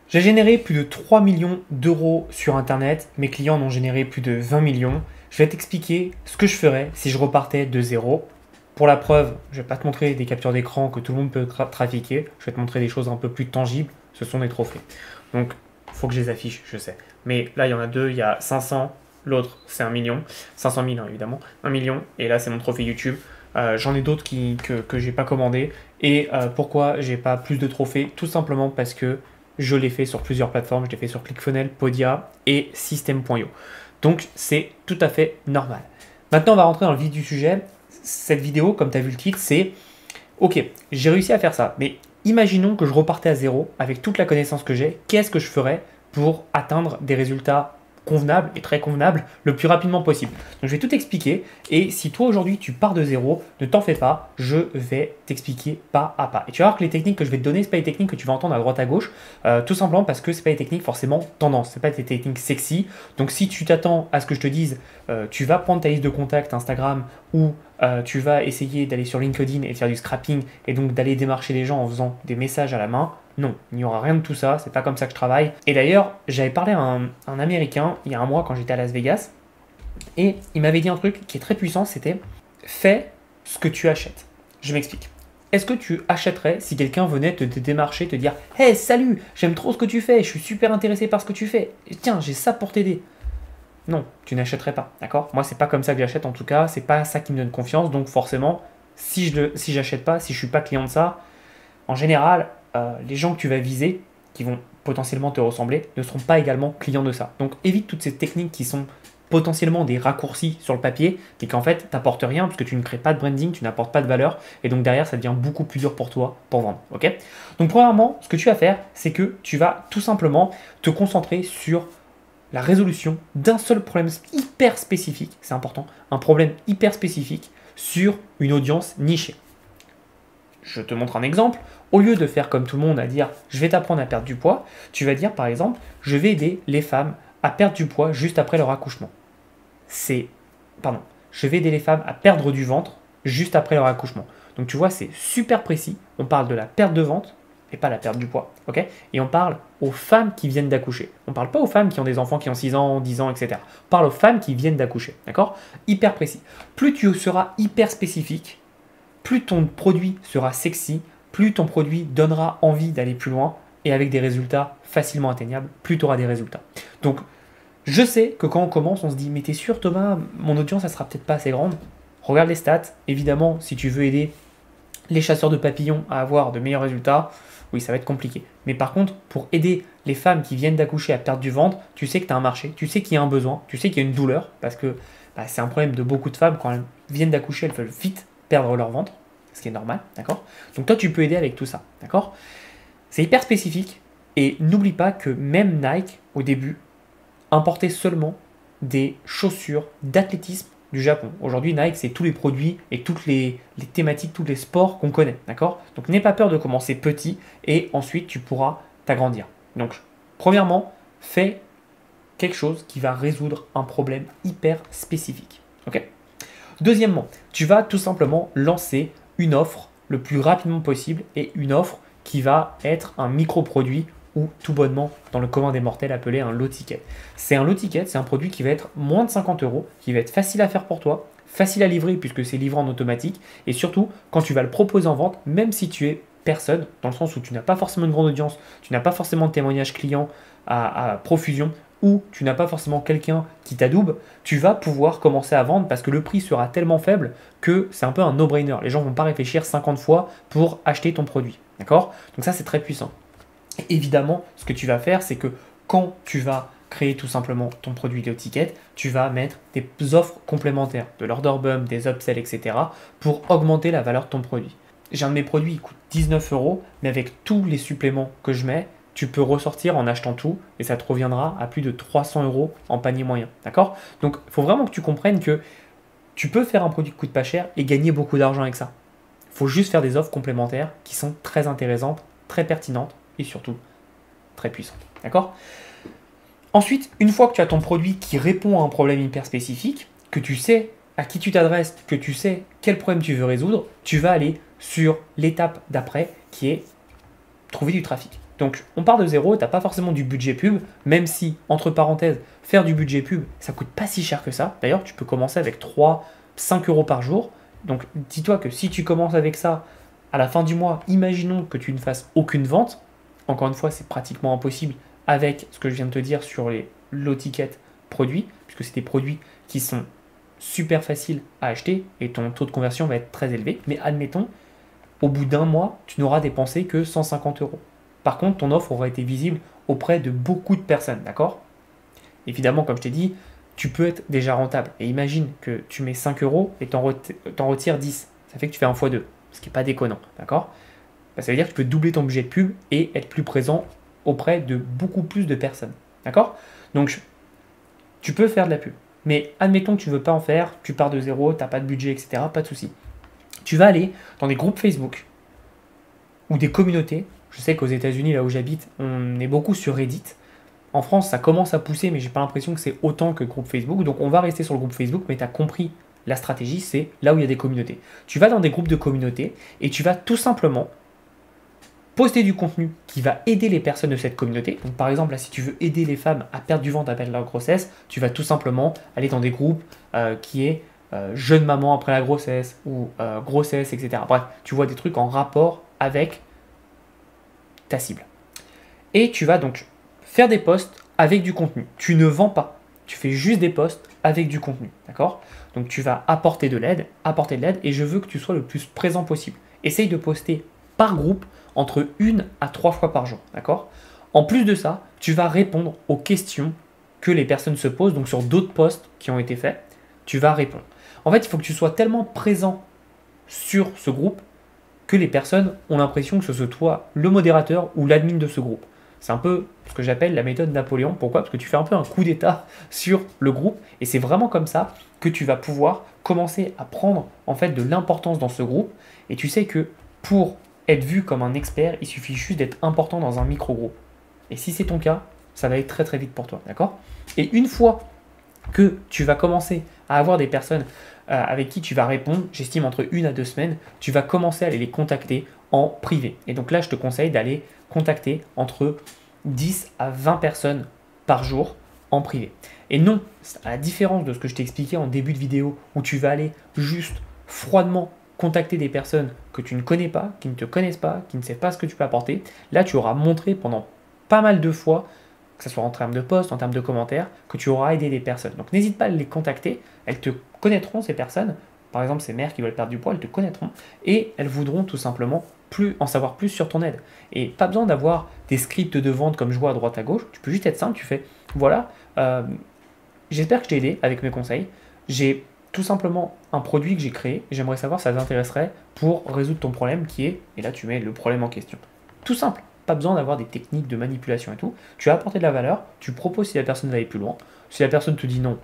J'ai généré plus de 3 millions d'euros sur Internet. Mes clients en ont généré plus de 20 millions. Je vais t'expliquer ce que je ferais si je repartais de zéro. Pour la preuve, je ne vais pas te montrer des captures d'écran que tout le monde peut trafiquer. Je vais te montrer des choses un peu plus tangibles. Ce sont des trophées. Donc, il faut que je les affiche, je sais. Mais là, il y en a deux. Il y a 500. L'autre, c'est 1 million. 500 000, hein, évidemment. 1 million. Et là, c'est mon trophée YouTube. J'en ai d'autres que j'ai pas commandé. Et pourquoi j'ai pas plus de trophées? Tout simplement parce que je l'ai fait sur plusieurs plateformes. Je l'ai fait sur ClickFunnels, Podia et System.io. Donc c'est tout à fait normal. Maintenant, on va rentrer dans le vif du sujet. Cette vidéo, comme tu as vu le titre, c'est ok, j'ai réussi à faire ça. Mais imaginons que je repartais à zéro avec toute la connaissance que j'ai. Qu'est-ce que je ferais pour atteindre des résultats convenable et très convenable le plus rapidement possible. Donc je vais tout expliquer et si toi aujourd'hui tu pars de zéro, ne t'en fais pas, je vais t'expliquer pas à pas. Et tu vas voir que les techniques que je vais te donner, c'est pas les techniques que tu vas entendre à droite à gauche, tout simplement parce que c'est pas les techniques forcément tendance, c'est pas des techniques sexy. Donc si tu t'attends à ce que je te dise, tu vas prendre ta liste de contacts Instagram ou tu vas essayer d'aller sur LinkedIn et de faire du scrapping et donc d'aller démarcher les gens en faisant des messages à la main. Non, il n'y aura rien de tout ça, c'est pas comme ça que je travaille. Et d'ailleurs, j'avais parlé à un Américain il y a un mois quand j'étais à Las Vegas, et il m'avait dit un truc qui est très puissant, c'était fais ce que tu achètes. Je m'explique. Est-ce que tu achèterais si quelqu'un venait te démarcher, te dire hey, salut, j'aime trop ce que tu fais, je suis super intéressé par ce que tu fais, et tiens, j'ai ça pour t'aider. Non, tu n'achèterais pas, d'accord? Moi, c'est pas comme ça que j'achète en tout cas, c'est pas ça qui me donne confiance, donc forcément, si j'achète pas, si je suis pas client de ça, en général, les gens que tu vas viser, qui vont potentiellement te ressembler, ne seront pas également clients de ça. Donc évite toutes ces techniques qui sont potentiellement des raccourcis sur le papier, et qu'en fait, t'apportent rien, parce que tu ne crées pas de branding, tu n'apportes pas de valeur, et donc derrière, ça devient beaucoup plus dur pour toi pour vendre. Ok? Donc premièrement, ce que tu vas faire, c'est que tu vas tout simplement te concentrer sur la résolution d'un seul problème hyper spécifique, c'est important, un problème hyper spécifique sur une audience nichée. Je te montre un exemple. Au lieu de faire comme tout le monde à dire je vais t'apprendre à perdre du poids, tu vas dire par exemple je vais aider les femmes à perdre du poids juste après leur accouchement. Je vais aider les femmes à perdre du ventre juste après leur accouchement. Donc tu vois, c'est super précis. On parle de la perte de ventre et pas la perte du poids. Ok? Et on parle aux femmes qui viennent d'accoucher. On ne parle pas aux femmes qui ont des enfants qui ont 6 ans, 10 ans, etc. On parle aux femmes qui viennent d'accoucher. D'accord? Hyper précis. Plus tu seras hyper spécifique, plus ton produit sera sexy, plus ton produit donnera envie d'aller plus loin et avec des résultats facilement atteignables, plus tu auras des résultats. Donc, je sais que quand on commence, on se dit mais t'es sûr Thomas, mon audience, ça sera peut-être pas assez grande. Regarde les stats. Évidemment, si tu veux aider les chasseurs de papillons à avoir de meilleurs résultats, oui, ça va être compliqué. Mais par contre, pour aider les femmes qui viennent d'accoucher à perdre du ventre, tu sais que tu as un marché, tu sais qu'il y a un besoin, tu sais qu'il y a une douleur, parce que c'est un problème de beaucoup de femmes, quand elles viennent d'accoucher, elles veulent vite perdre leur ventre, ce qui est normal, d'accord? Donc toi, tu peux aider avec tout ça, d'accord? C'est hyper spécifique, et n'oublie pas que même Nike, au début, importait seulement des chaussures d'athlétisme du Japon. Aujourd'hui, Nike, c'est tous les produits et toutes les thématiques, tous les sports qu'on connaît, d'accord? Donc n'aie pas peur de commencer petit, et ensuite, tu pourras t'agrandir. Donc, premièrement, fais quelque chose qui va résoudre un problème hyper spécifique, ok? Deuxièmement, tu vas tout simplement lancer une offre le plus rapidement possible et une offre qui va être un micro-produit ou tout bonnement dans le commun des mortels appelé un low ticket. C'est un low ticket, c'est un produit qui va être moins de 50 euros, qui va être facile à faire pour toi, facile à livrer puisque c'est livré en automatique et surtout quand tu vas le proposer en vente, même si tu es personne, dans le sens où tu n'as pas forcément une grande audience, tu n'as pas forcément de témoignages clients à profusion, ou tu n'as pas forcément quelqu'un qui t'adoube, tu vas pouvoir commencer à vendre parce que le prix sera tellement faible que c'est un peu un no-brainer. Les gens ne vont pas réfléchir 50 fois pour acheter ton produit. D'accord? Donc ça, c'est très puissant. Et évidemment, ce que tu vas faire, c'est que quand tu vas créer tout simplement ton produit low ticket, tu vas mettre des offres complémentaires, de l'order bump, des upsells, etc. pour augmenter la valeur de ton produit. J'ai un de mes produits, il coûte 19 euros, mais avec tous les suppléments que je mets, tu peux ressortir en achetant tout et ça te reviendra à plus de 300 euros en panier moyen. D'accord? Donc, il faut vraiment que tu comprennes que tu peux faire un produit qui coûte pas cher et gagner beaucoup d'argent avec ça. Il faut juste faire des offres complémentaires qui sont très intéressantes, très pertinentes et surtout très puissantes. D'accord? Ensuite, une fois que tu as ton produit qui répond à un problème hyper spécifique, que tu sais à qui tu t'adresses, que tu sais quel problème tu veux résoudre, tu vas aller sur l'étape d'après qui est trouver du trafic. Donc, on part de zéro, tu n'as pas forcément du budget pub, même si, entre parenthèses, faire du budget pub, ça coûte pas si cher que ça. D'ailleurs, tu peux commencer avec 5 euros par jour. Donc, dis-toi que si tu commences avec ça, à la fin du mois, imaginons que tu ne fasses aucune vente. Encore une fois, c'est pratiquement impossible avec ce que je viens de te dire sur les low ticket produits, puisque c'est des produits qui sont super faciles à acheter et ton taux de conversion va être très élevé. Mais admettons, au bout d'un mois, tu n'auras dépensé que 150 euros. Par contre, ton offre aura été visible auprès de beaucoup de personnes, d'accord? Évidemment, comme je t'ai dit, tu peux être déjà rentable. Et imagine que tu mets 5 euros et t'en retires 10. Ça fait que tu fais un x2, ce qui n'est pas déconnant, d'accord? Ça veut dire que tu peux doubler ton budget de pub et être plus présent auprès de beaucoup plus de personnes, d'accord? Donc, tu peux faire de la pub. Mais admettons que tu ne veux pas en faire, tu pars de zéro, tu n'as pas de budget, etc. Pas de souci. Tu vas aller dans des groupes Facebook ou des communautés. Je sais qu'aux États-Unis, là où j'habite, on est beaucoup sur Reddit. En France, ça commence à pousser, mais j'ai pas l'impression que c'est autant que le groupe Facebook. Donc on va rester sur le groupe Facebook, mais tu as compris la stratégie, c'est là où il y a des communautés. Tu vas dans des groupes de communautés et tu vas tout simplement poster du contenu qui va aider les personnes de cette communauté. Donc par exemple, là, si tu veux aider les femmes à perdre du ventre, à perdre leur grossesse, tu vas tout simplement aller dans des groupes qui est jeune maman après la grossesse ou grossesse, etc. Bref, tu vois des trucs en rapport avec ta cible. Et tu vas donc faire des posts avec du contenu. Tu ne vends pas, tu fais juste des posts avec du contenu, d'accord? Donc tu vas apporter de l'aide, et je veux que tu sois le plus présent possible. Essaye de poster par groupe entre 1 à 3 fois par jour, d'accord? En plus de ça, tu vas répondre aux questions que les personnes se posent, donc sur d'autres posts qui ont été faits, tu vas répondre. En fait, il faut que tu sois tellement présent sur ce groupe que les personnes ont l'impression que ce soit toi le modérateur ou l'admin de ce groupe. C'est un peu ce que j'appelle la méthode Napoléon. Pourquoi? Parce que tu fais un peu un coup d'état sur le groupe et c'est vraiment comme ça que tu vas pouvoir commencer à prendre en fait de l'importance dans ce groupe. Et tu sais que pour être vu comme un expert, il suffit juste d'être important dans un micro-groupe. Et si c'est ton cas, ça va aller très très vite pour toi, d'accord? Et une fois que tu vas commencer à avoir des personnes avec qui tu vas répondre, j'estime entre 1 à 2 semaines, tu vas commencer à aller les contacter en privé. Et donc là, je te conseille d'aller contacter entre 10 à 20 personnes par jour en privé. Et non, à la différence de ce que je t'ai expliqué en début de vidéo, où tu vas aller juste froidement contacter des personnes que tu ne connais pas, qui ne te connaissent pas, qui ne savent pas ce que tu peux apporter, là tu auras montré pendant pas mal de fois, que ce soit en termes de posts, en termes de commentaires, que tu auras aidé des personnes. Donc n'hésite pas à les contacter, elles te connaîtront ces personnes, par exemple ces mères qui veulent perdre du poids, elles te connaîtront, et elles voudront tout simplement en savoir plus sur ton aide. Et pas besoin d'avoir des scripts de vente comme je vois à droite à gauche, tu peux juste être simple, tu fais, voilà, j'espère que je t'ai aidé avec mes conseils, j'ai tout simplement un produit que j'ai créé, j'aimerais savoir si ça t'intéresserait pour résoudre ton problème qui est, et là tu mets le problème en question. Tout simple. Pas besoin d'avoir des techniques de manipulation et tout. Tu as apporté de la valeur, tu proposes si la personne va aller plus loin. Si la personne te dit non,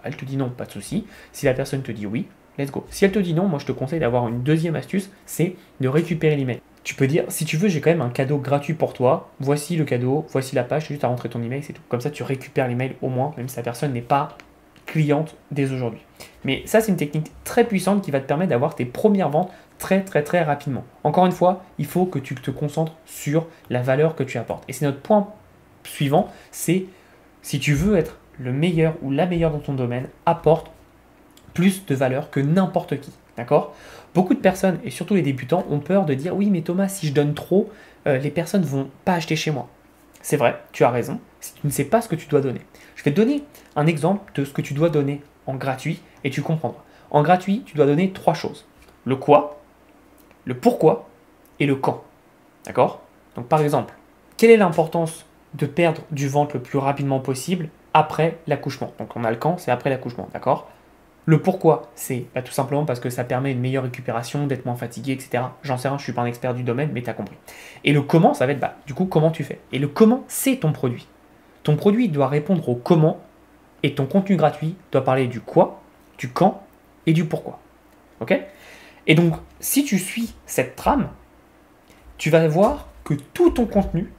elle te dit non, pas de souci. Si la personne te dit oui, let's go. Si elle te dit non, moi je te conseille d'avoir une deuxième astuce, c'est de récupérer l'email. Tu peux dire, si tu veux, j'ai quand même un cadeau gratuit pour toi. Voici le cadeau, voici la page, c'est juste à rentrer ton email, c'est tout. Comme ça, tu récupères l'email au moins, même si la personne n'est pas cliente dès aujourd'hui. Mais ça, c'est une technique très puissante qui va te permettre d'avoir tes premières ventes très très très rapidement. Encore une fois, il faut que tu te concentres sur la valeur que tu apportes. Et c'est notre point suivant, c'est si tu veux être le meilleur ou la meilleure dans ton domaine, apporte plus de valeur que n'importe qui. D'accord? Beaucoup de personnes, et surtout les débutants, ont peur de dire oui mais Thomas, si je donne trop, les personnes ne vont pas acheter chez moi. C'est vrai, tu as raison, si tu ne sais pas ce que tu dois donner. Je vais te donner un exemple de ce que tu dois donner en gratuit et tu comprendras. En gratuit, tu dois donner 3 choses. Le quoi, le pourquoi et le quand. D'accord? Donc par exemple, quelle est l'importance de perdre du ventre le plus rapidement possible après l'accouchement? Donc on a le quand, c'est après l'accouchement, d'accord? Le pourquoi, c'est tout simplement parce que ça permet une meilleure récupération, d'être moins fatigué, etc. J'en sais rien, je ne suis pas un expert du domaine, mais tu as compris. Et le comment, ça va être du coup comment tu fais. Et le comment, c'est ton produit. Ton produit doit répondre au comment et ton contenu gratuit doit parler du quoi, du quand et du pourquoi. Ok? Et donc, si tu suis cette trame, tu vas voir que tout ton contenu,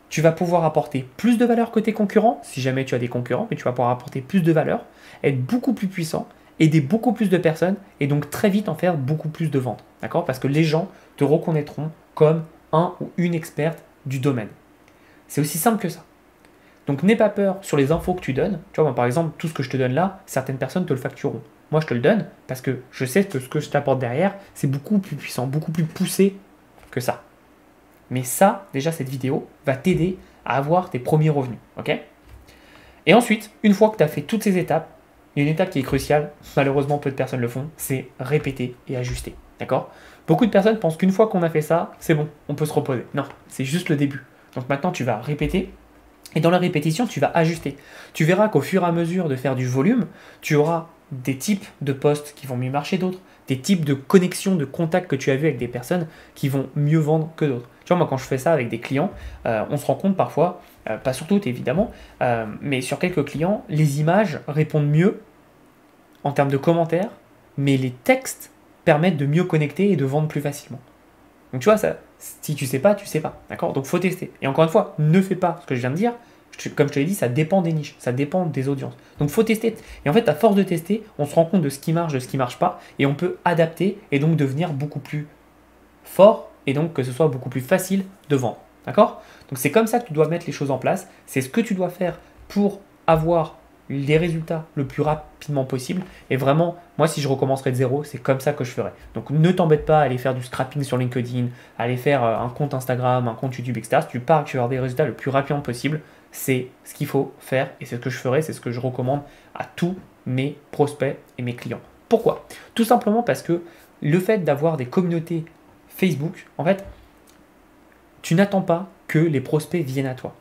tu vas pouvoir apporter plus de valeur que tes concurrents, si jamais tu as des concurrents, mais tu vas pouvoir apporter plus de valeur, être beaucoup plus puissant, aider beaucoup plus de personnes et donc très vite en faire beaucoup plus de ventes. D'accord? Parce que les gens te reconnaîtront comme un ou une experte du domaine. C'est aussi simple que ça. Donc n'aie pas peur sur les infos que tu donnes. Tu vois, moi, par exemple, tout ce que je te donne là, certaines personnes te le factureront. Moi, je te le donne parce que je sais que ce que je t'apporte derrière, c'est beaucoup plus puissant, beaucoup plus poussé que ça. Mais ça, déjà, cette vidéo va t'aider à avoir tes premiers revenus. Ok ? Et ensuite, une fois que tu as fait toutes ces étapes, il y a une étape qui est cruciale, malheureusement peu de personnes le font, c'est répéter et ajuster. D'accord ? Beaucoup de personnes pensent qu'une fois qu'on a fait ça, c'est bon, on peut se reposer. Non, c'est juste le début. Donc maintenant, tu vas répéter. Et dans la répétition, tu vas ajuster. Tu verras qu'au fur et à mesure de faire du volume, tu auras des types de posts qui vont mieux marcher d'autres, des types de connexions, de contacts que tu as vus avec des personnes qui vont mieux vendre que d'autres. Tu vois, moi, quand je fais ça avec des clients, on se rend compte parfois, pas sur toutes évidemment, mais sur quelques clients, les images répondent mieux en termes de commentaires, mais les textes permettent de mieux connecter et de vendre plus facilement. Donc tu vois, ça, si tu sais pas, tu sais pas. D'accord ? Donc faut tester. Et encore une fois, ne fais pas ce que je viens de dire. Comme je te l'ai dit, ça dépend des niches, ça dépend des audiences. Donc faut tester. Et en fait, à force de tester, on se rend compte de ce qui marche, de ce qui marche pas, et on peut adapter et donc devenir beaucoup plus fort, et donc que ce soit beaucoup plus facile de vendre. D'accord ? Donc c'est comme ça que tu dois mettre les choses en place. C'est ce que tu dois faire pour avoir les résultats le plus rapidement possible. Et vraiment, moi, si je recommencerais de zéro, c'est comme ça que je ferais. Donc ne t'embête pas à aller faire du scrapping sur LinkedIn, à aller faire un compte Instagram, un compte YouTube, etc. Si tu pars, tu vas avoir des résultats le plus rapidement possible. C'est ce qu'il faut faire et c'est ce que je ferai, c'est ce que je recommande à tous mes prospects et mes clients. Pourquoi ? Tout simplement parce que le fait d'avoir des communautés Facebook, en fait, tu n'attends pas que les prospects viennent à toi.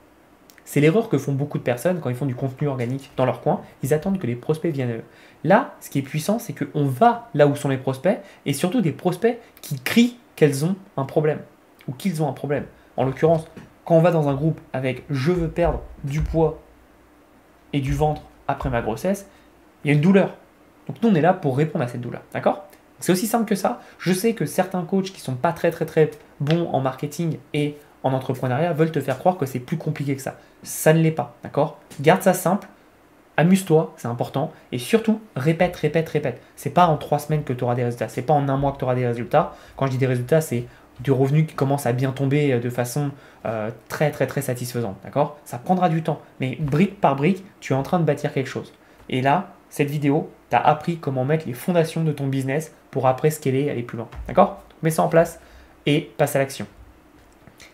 C'est l'erreur que font beaucoup de personnes quand ils font du contenu organique dans leur coin. Ils attendent que les prospects viennent à eux. Là, ce qui est puissant, c'est qu'on va là où sont les prospects et surtout des prospects qui crient qu'elles ont un problème ou qu'ils ont un problème. En l'occurrence, quand on va dans un groupe avec « je veux perdre du poids et du ventre après ma grossesse », il y a une douleur. Donc nous, on est là pour répondre à cette douleur. D'accord ? C'est aussi simple que ça. Je sais que certains coachs qui ne sont pas très bons en marketing et en entrepreneuriat veulent te faire croire que c'est plus compliqué que ça. Ça ne l'est pas, d'accord ? Garde ça simple, amuse-toi, c'est important, et surtout, répète. C'est pas en 3 semaines que tu auras des résultats, c'est pas en 1 mois que tu auras des résultats. Quand je dis des résultats, c'est du revenu qui commence à bien tomber de façon très satisfaisante, d'accord ? Ça prendra du temps, mais brique par brique, tu es en train de bâtir quelque chose. Et là, cette vidéo t'a appris comment mettre les fondations de ton business pour après scaler et aller plus loin, d'accord ? Mets ça en place et passe à l'action.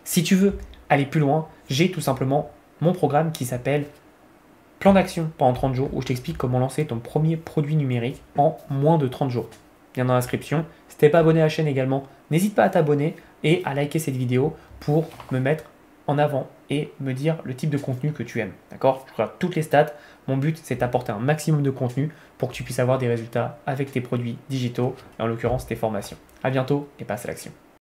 Si tu veux aller plus loin, j'ai tout simplement mon programme qui s'appelle Plan d'action pendant 30 jours où je t'explique comment lancer ton premier produit numérique en moins de 30 jours. Lien dans l'inscription. Si tu n'es pas abonné à la chaîne également, n'hésite pas à t'abonner et à liker cette vidéo pour me mettre en avant et me dire le type de contenu que tu aimes. D'accord ? Je regarde toutes les stats. Mon but, c'est d'apporter un maximum de contenu pour que tu puisses avoir des résultats avec tes produits digitaux et en l'occurrence tes formations. À bientôt et passe à l'action.